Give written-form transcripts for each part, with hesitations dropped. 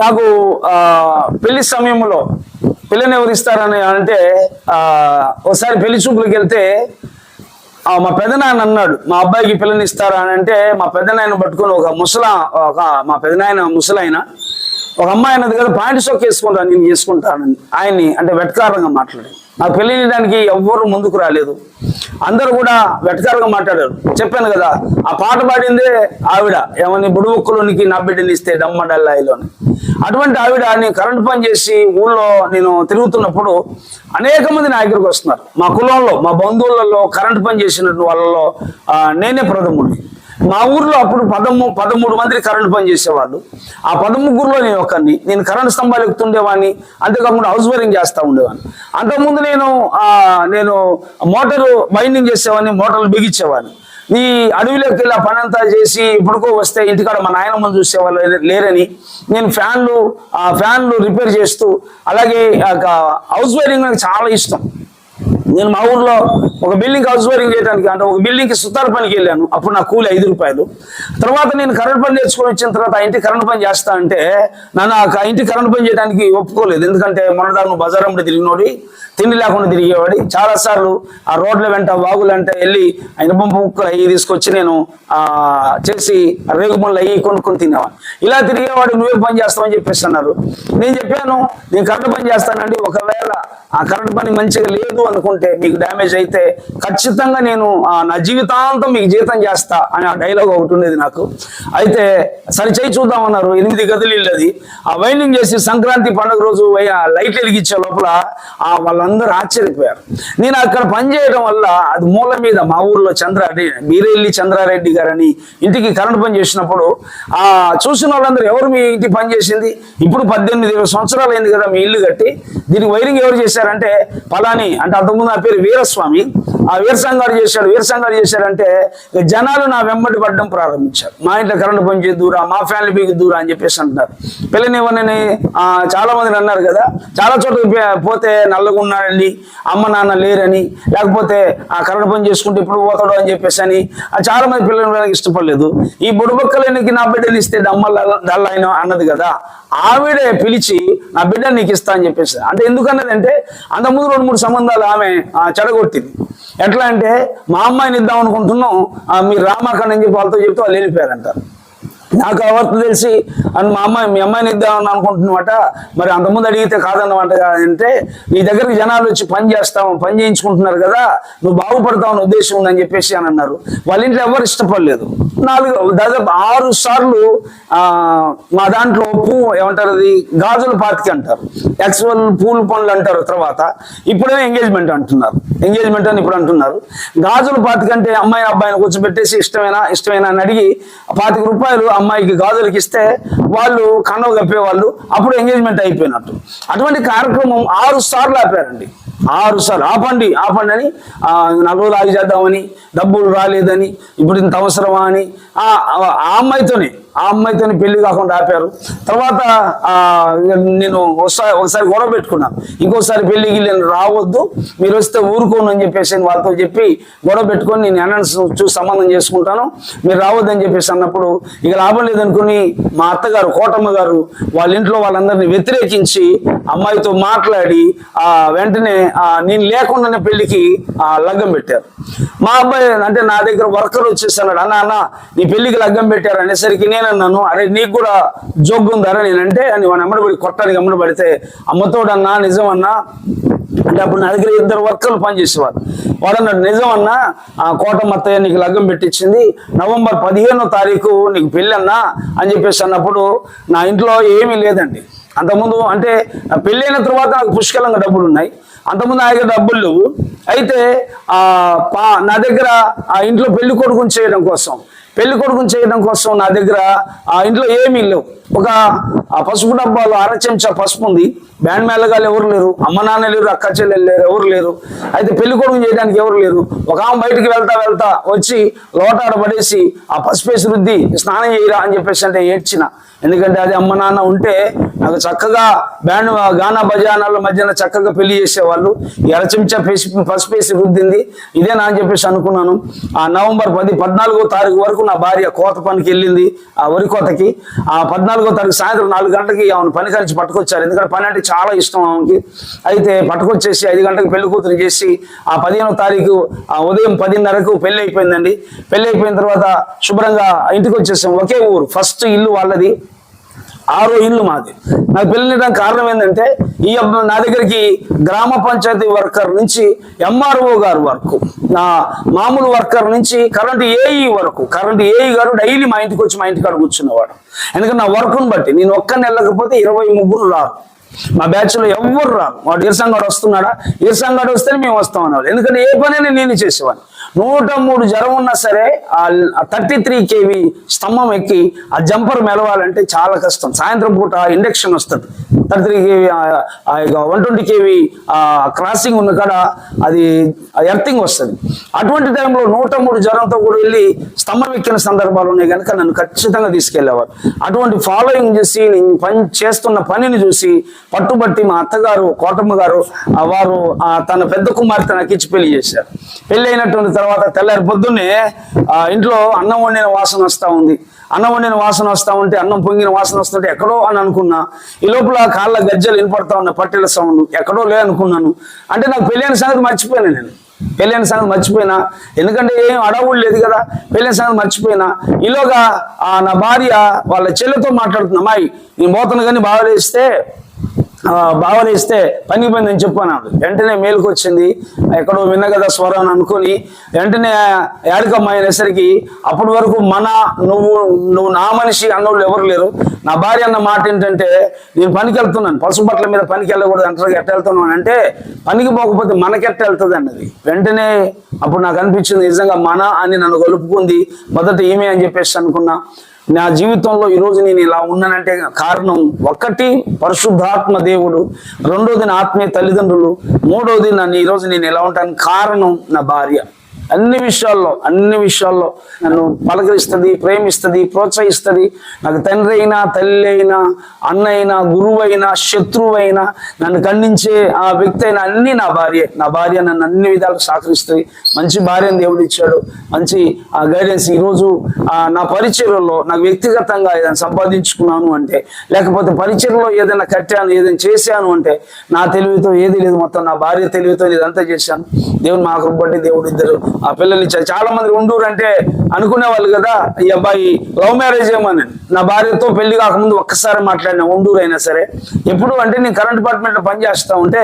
నాకు పెళ్లి సమయంలో పిల్లని ఎవరు ఇస్తారని అంటే ఒకసారి పెళ్లి చూపులకు వెళ్తే మా పెదనాయన అన్నాడు, మా అబ్బాయికి పిల్లని ఇస్తారా అని అంటే మా పెదనాయన పట్టుకుని మా పెదనాయన ముసలాయన ఒక అమ్మాయి అన్నది కదా పాయింట్ షోక్ వేసుకుంటాను నేను చేసుకుంటానని ఆయన్ని అంటే వెటకారంగా మాట్లాడి నాకు పెళ్లి చేయడానికి ఎవ్వరు ముందుకు రాలేదు. అందరూ కూడా వెటకారంగా మాట్లాడారు. చెప్పాను కదా ఆ పాట పాడిందే ఆవిడ, ఏమని బుడుబుక్కులోనికి నా బిడ్డని ఇస్తే డమ్మడల్లాయిలోని. అటువంటి ఆవిడ నేను కరెంట్ పని చేసి ఊళ్ళో నేను తిరుగుతున్నప్పుడు అనేక మంది నా దగ్గరకు వస్తున్నారు. మా కులంలో మా బంధువులలో కరెంట్ పని చేసినట్టు వాళ్ళలో నేనే ప్రథముడిని. మా ఊర్లో అప్పుడు 13 మంది కరెంట్ పని చేసేవాళ్ళు. ఆ 13లో నేను ఒకరిని. నేను కరెంట్ స్తంభాలు ఎక్కుతుండేవాడిని, అంతేకాకుండా హౌస్ వైరింగ్ చేస్తూ ఉండేవాడిని. అంతకుముందు నేను మోటారు బైండింగ్ చేసేవాడిని, మోటార్లు బిగించేవాడిని. ఈ అడవిలోకి వెళ్ళి ఆ పని అంతా చేసి ఇప్పుడుకో వస్తే ఇంటికాడ మా నాయనమ్మని చూసేవాళ్ళు లేరని నేను ఫ్యాన్లు రిపేర్ చేస్తూ, అలాగే హౌస్ వైరింగ్ నాకు చాలా ఇష్టం. నేను మా ఊర్లో ఒక బిల్డింగ్ హౌస్ వైరింగ్ చేయడానికి అంటే ఒక బిల్డింగ్కి సుతార పనికి వెళ్ళాను. అప్పుడు నా కూలి 5 రూపాయలు. తర్వాత నేను కరెంట్ పని నేర్చుకొని వచ్చిన తర్వాత ఆ ఇంటి కరెంట్ పని చేస్తా అంటే నన్ను ఆ ఇంటి కరెంట్ పని చేయడానికి ఒప్పుకోలేదు. ఎందుకంటే మొన్నదాకా నువ్వు బజారంలో తిరిగినోడి, తిండి లేకుండా తిరిగేవాడి. చాలాసార్లు ఆ రోడ్ల వెంట వాగులు అంటే వెళ్ళి ఇనుప ముక్కలు అవి తీసుకొచ్చి నేను చేసి రేగు పనులు అవి కొనుక్కొని తినేవాడు. ఇలా తిరిగేవాడు, నువ్వే పని చేస్తావని చెప్పేసి అన్నారు. నేను చెప్పాను నేను కరెంట్ పని చేస్తానండి, ఒకవేళ ఆ కరెంట్ పని మంచిగా లేదు అనుకుంటే మీకు డ్యామేజ్ అయితే ఖచ్చితంగా నేను నా జీవితాంతం మీకు జీతం చేస్తా అని ఆ డైలాగ్ ఒకటి ఉండేది నాకు. అయితే సరి చేయి చూద్దామన్నారు. 8 గదులు ఇల్లది. ఆ వైండింగ్ చేసి సంక్రాంతి పండుగ రోజు లైట్లు వెలిగించే లోపల వాళ్ళందరూ ఆశ్చర్యపోయారు. నేను అక్కడ పని చేయడం వల్ల అది మూల మీద మా ఊర్లో బీరెల్లి చంద్రారెడ్డి గారని ఇంటికి కరెంట్ పని చేసినప్పుడు చూసిన వాళ్ళందరూ ఎవరు మీ ఇంటికి పని చేసింది, ఇప్పుడు 18 సంవత్సరాలు అయింది కదా మీ ఇల్లు కట్టి, దీనికి వైరింగ్ ఎవరు చేశారంటే పలాని అంటే అంతకుముందు నా పేరు వీరస్వామి, ఆ వీరసంగాడు చేశాడంటే జనాలు నా వెంబడి పడడం ప్రారంభించారు. మా ఇంట్లో కరెంట్ పని చేద్దురా, మా ఫ్యామిలీ మీకు దూరా అని చెప్పేసి అంటున్నారు. పిల్లనివ్వనని చాలా మంది అన్నారు కదా. చాలా చోట్ల పోతే నల్లగా ఉన్నాడండి, అమ్మ నాన్న లేరని, లేకపోతే ఆ కరెంట్ పని చేసుకుంటే ఇప్పుడు పోతాడు అని చెప్పేసి అని చాలా మంది పిల్లలు ఇష్టపడలేదు. ఈ బుడబక్కలకి నా బిడ్డని ఇస్తే డల్లైన అన్నది కదా, ఆవిడే పిలిచి నా బిడ్డని నీకు ఇస్తా అని చెప్పేసి. అంటే ఎందుకన్నది అంటే అంతకుముందు 2-3 సంబంధాలు ఆమె చెడగొట్టింది. ఎట్లా అంటే మా అమ్మాయిని ఇద్దాం అనుకుంటున్నాం, మీరు రామాకండి అని చెప్పి వాళ్ళతో చెప్తే వాళ్ళు వెళ్ళిపోయారంటారు. నాకు అవర్థ తెలిసి మీ అమ్మాయిని ఇద్దామని అనుకుంటున్నమాట, మరి అంతకుముందు అడిగితే కాదన్నమాట అంటే నీ దగ్గరికి జనాలు వచ్చి పని చేయించుకుంటున్నారు కదా, నువ్వు బాగుపడతావు అనే ఉద్దేశం ఉందని చెప్పేసి అని అన్నారు. వాళ్ళ ఇంట్లో ఎవరు ఇష్టపడలేదు. దాదాపు 6 సార్లు మా దాంట్లో ఏమంటారు అది గాజుల పాతికి అంటారు, యాక్చువల్ పూల పనులు అంటారు. తర్వాత ఇప్పుడేమో ఎంగేజ్మెంట్ అని ఇప్పుడు అంటున్నారు. గాజుల పాతికి అంటే అమ్మాయి అబ్బాయిని కూర్చోబెట్టేసి ఇష్టమేనా అని అడిగి 25 రూపాయలు అమ్మాయికి గాజులకి ఇస్తే వాళ్ళు కన్నం కప్పేవాళ్ళు. అప్పుడు ఎంగేజ్మెంట్ అయిపోయినట్టు. అటువంటి కార్యక్రమం 6 సార్లు ఆపారండి. 6 సార్లు ఆపండి అని 4 రోజులు ఆగి చేద్దామని, డబ్బులు రాలేదని, ఇప్పుడు ఇంత అవసరమా అని ఆ అమ్మాయితోని పెళ్లి కాకుండా ఆపారు. తర్వాత నేను ఒకసారి గొడవ పెట్టుకున్నాను, ఇంకోసారి పెళ్లికి నేను రావద్దు, మీరు వస్తే ఊరుకోను అని చెప్పేసి వాళ్ళతో చెప్పి గొడవ పెట్టుకొని నేను అన్నన్స్ చూసి సంబంధం చేసుకుంటాను, మీరు రావద్దు అని చెప్పేసి అన్నప్పుడు ఇక లాభం లేదనుకుని మా అత్తగారు కోటమ్మ గారు వాళ్ళ ఇంట్లో వాళ్ళందరినీ వ్యతిరేకించి అమ్మాయితో మాట్లాడి వెంటనే నేను లేకుండానే పెళ్లికి లగ్గం పెట్టారు. మా అబ్బాయి అంటే నా దగ్గర వర్కర్ వచ్చేసాడు, అన్న నీ పెళ్లికి లగ్గం పెట్టారు అనేసరికి నేనన్నాను, అరే నీకు కూడా జోగ్గు ఉందారా నేనంటే అని వాడిని అమ్మడిపడి కొట్టానికి అమ్మడిపడితే అమ్మతోడన్నా నిజమన్నా అంటే అప్పుడు నా దగ్గర 2 వర్కర్లు పనిచేసేవారు. వాడన్నాడు నిజమన్నా కోటమ్మ అత్తయ్య నీకు లగ్గం పెట్టించింది, నవంబర్ 15వ తారీఖు నీకు పెళ్ళి అన్నా అని చెప్పేసి అన్నప్పుడు నా ఇంట్లో ఏమీ లేదండి. అంతకుముందు అంటే పెళ్ళైన తర్వాత నాకు పుష్కలంగా డబ్బులు ఉన్నాయి, అంతకుముందు నా దగ్గర డబ్బులు లేవు. అయితే నా దగ్గర ఆ ఇంట్లో పెళ్లి కొడుకుని చేయడం కోసం నా దగ్గర ఆ ఇంట్లో ఏమీ లేవు. ఒక పసుపు డబ్బాలో 1/2 చెంచా పసుపు ఉంది, బ్యాండ్ మేళగాళ్ళు ఎవరు లేరు, అమ్మ నాన్న లేరు, అక్క చెల్లెలు లేరు, ఎవరు లేరు. అయితే పెళ్లి కొడుకు చేయడానికి ఎవరు లేరు. ఒక ఆమె బయటికి వెళ్తా వచ్చి లోటాడ పడేసి ఆ పసుపేసి రుద్ది స్నానం చేయరా అని చెప్పేసి అంటే ఏడ్చిన. ఎందుకంటే అది అమ్మ నాన్న ఉంటే నాకు చక్కగా బ్యాండ్ గానా బజానాల మధ్యన చక్కగా పెళ్లి చేసేవాళ్ళు. ఎరచెంచా పసుపేసి రుద్దింది ఇదేనా అని చెప్పేసి అనుకున్నాను. ఆ నవంబర్ 14వ తారీఖు వరకు నా భార్య కోత పనికి వెళ్ళింది, ఆ వరి కోతకి. ఆ 14వ తారీఖు సాయంత్రం 4 గంటలకి ఆమెను పని కలిసి పట్టుకొచ్చారు. ఎందుకంటే పని అంటే చాలా ఇష్టం ఆమెకి. అయితే పట్టుకొచ్చేసి 5 గంటలకు పెళ్లి కూతురు చేసి ఆ 15వ తారీఖు ఉదయం 10:30కు పెళ్లి అయిపోయిందండి. పెళ్లి అయిపోయిన తర్వాత శుభ్రంగా ఇంటికి వచ్చేసాం. ఒకే ఊరు, ఫస్ట్ ఇల్లు వాళ్ళది, 6వ ఇల్లు మాది. నాకు పెళ్ళడానికి కారణం ఏంటంటే ఈ నా దగ్గరికి గ్రామ పంచాయతీ వర్కర్ నుంచి ఎంఆర్ఓ గారు వరకు, నా మామూలు వర్కర్ నుంచి కరెంట్ ఏఈ వరకు, కరెంట్ ఏఈ గారు డైలీ మా ఇంటికి వచ్చి మా ఇంటికాడ కూర్చున్నవాడు. ఎందుకంటే నా వర్క్ను బట్టి నేను ఒక్కరిని వెళ్ళకపోతే 23 రారు. మా బ్యాచ్ లో ఎవ్వరు రారు. వాడు ఇరసంగాడు వస్తున్నాడా, ఇరసంగాడు వస్తేనే మేము వస్తాం అన్నారు. ఎందుకంటే ఏ పనైనా నేను చేసేవాడిని. 103 జ్వరం ఉన్నా సరే ఆ 33 kV స్తంభం ఎక్కి ఆ జంపర్ మెలవాలంటే చాలా కష్టం. సాయంత్రం పూట ఇండక్షన్ వస్తుంది, 33 kV 120 kV క్రాసింగ్ ఉన్న కాడ అది ఎర్తింగ్ వస్తుంది. అటువంటి టైంలో 103 జ్వరంతో కూడా వెళ్ళి స్తంభం ఎక్కిన సందర్భాలు ఉన్నాయి కనుక నన్ను ఖచ్చితంగా తీసుకెళ్లేవారు. అటువంటి ఫాలోయింగ్ చేసి నేను చేస్తున్న పనిని చూసి పట్టుబట్టి మా అత్తగారు కోటమ్మ గారు వారు తన పెద్ద కుమార్తె నాకు ఇచ్చి పెళ్లి చేశారు. పెళ్లి అయినటువంటి తర్వాత తెల్లారి పొద్దున్నే ఇంట్లో అన్నం వండిన వాసన వస్తూ ఉంది. అన్నం వండిన వాసన వస్తూ ఉంటే, అన్నం పొంగిన వాసన వస్తుంటే ఎక్కడో అని అనుకున్నా. ఈ లోపల కాళ్ళ గజ్జలు వినపడతా ఉన్న పట్టెల సౌండ్, ఎక్కడో అనుకున్నాను. అంటే నాకు పెళ్ళైన సంగతి మర్చిపోయాను. నేను పెళ్ళైన సంగతి మర్చిపోయినా, ఎందుకంటే ఏం అడవుడు లేదు కదా. పెళ్ళైన సంగతి మర్చిపోయినా. ఈలోగా నా భార్య వాళ్ళ చెల్లెతో మాట్లాడుతున్నా, అమ్మాయి నేను పోతాను కానీ బావలేస్తే పనికి పోయింది అని చెప్పాను. వెంటనే మేలుకు వచ్చింది. ఎక్కడో విన్న కదా స్వరం అనుకుని వెంటనే ఏడుకమ్మాయి అనేసరికి అప్పటి వరకు నువ్వు నా మనిషి అన్నోళ్ళు ఎవరు లేరు. నా భార్య అన్న మాట ఏంటంటే, నేను పనికి వెళ్తున్నాను, పసుపు బట్టల మీద పనికి వెళ్ళకూడదు అంటారు, ఎట్ట వెళ్తున్నాను అంటే పనికి పోకపోతే మనకెట్ట వెళ్తుంది అన్నది. వెంటనే అప్పుడు నాకు అనిపించింది నిజంగా అని నన్ను కలుపుకుంది. మొదట ఏమే అని చెప్పేసి అనుకున్నా. నా జీవితంలో ఈరోజు నేను ఇలా ఉన్నానంటే కారణం ఒకటి పరిశుద్ధాత్మ దేవుడు, రెండోది నా ఆత్మీయ తల్లిదండ్రులు, మూడోది నన్ను ఈరోజు నేను ఎలా ఉంటాను కారణం నా భార్య. అన్ని విషయాల్లో నన్ను పలకరిస్తుంది, ప్రేమిస్తుంది, ప్రోత్సహిస్తుంది. నాకు తండ్రి అయినా, తల్లి అయినా, అన్న అయినా, గురువు అయినా, శత్రువు అయినా, నన్ను ఖండించే ఆ వ్యక్తి అయినా అన్ని నా భార్య నన్ను అన్ని విధాలు సహకరిస్తుంది. మంచి భార్యను దేవుడు ఇచ్చాడు, మంచి గైడెన్స్. ఈరోజు నా పరిచర్యలో నాకు వ్యక్తిగతంగా ఏదైనా సంపాదించుకున్నాను అంటే, లేకపోతే పరిచర్యలో ఏదైనా కట్టాను, ఏదైనా చేశాను అంటే నా తెలివితో ఏది లేదు, మొత్తం నా భార్య తెలివితో ఇదంతా చేశాను. దేవుడు మా కృప బట్టి దేవుడు ఇద్దరు ఆ పిల్లలు ఇచ్చారు. చాలా మంది ఉండూరు అంటే అనుకునేవాళ్ళు కదా, ఈ అబ్బాయి లవ్ మ్యారేజ్ ఏమని. నా భార్యతో పెళ్లి కాకముందు ఒక్కసారి మాట్లాడిన, ఉండూరు అయినా సరే. ఎప్పుడు అంటే నేను కరెంట్ డిపార్ట్మెంట్లో పనిచేస్తా ఉంటే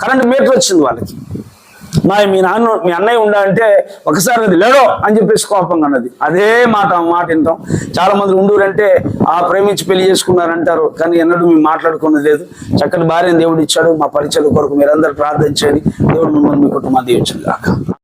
కరెంట్ మీటర్ వచ్చింది వాళ్ళకి. మీ అన్నయ్య ఉండాలంటే ఒకసారి అది లేడో అని చెప్పేసి కోపంగా అన్నది. అదే మాట వింటాం. చాలా మంది ఉండూరంటే ప్రేమించి పెళ్లి చేసుకున్నారంటారు, కానీ ఎన్నడూ మేము మాట్లాడుకున్నది లేదు. చక్కటి భార్యను దేవుడు ఇచ్చాడు. మా పరిచయం కొరకు మీరందరూ ప్రార్థించండి. దేవుడు మిమ్మల్ని మీ కుటుంబాన్ని దీవించండి గాక.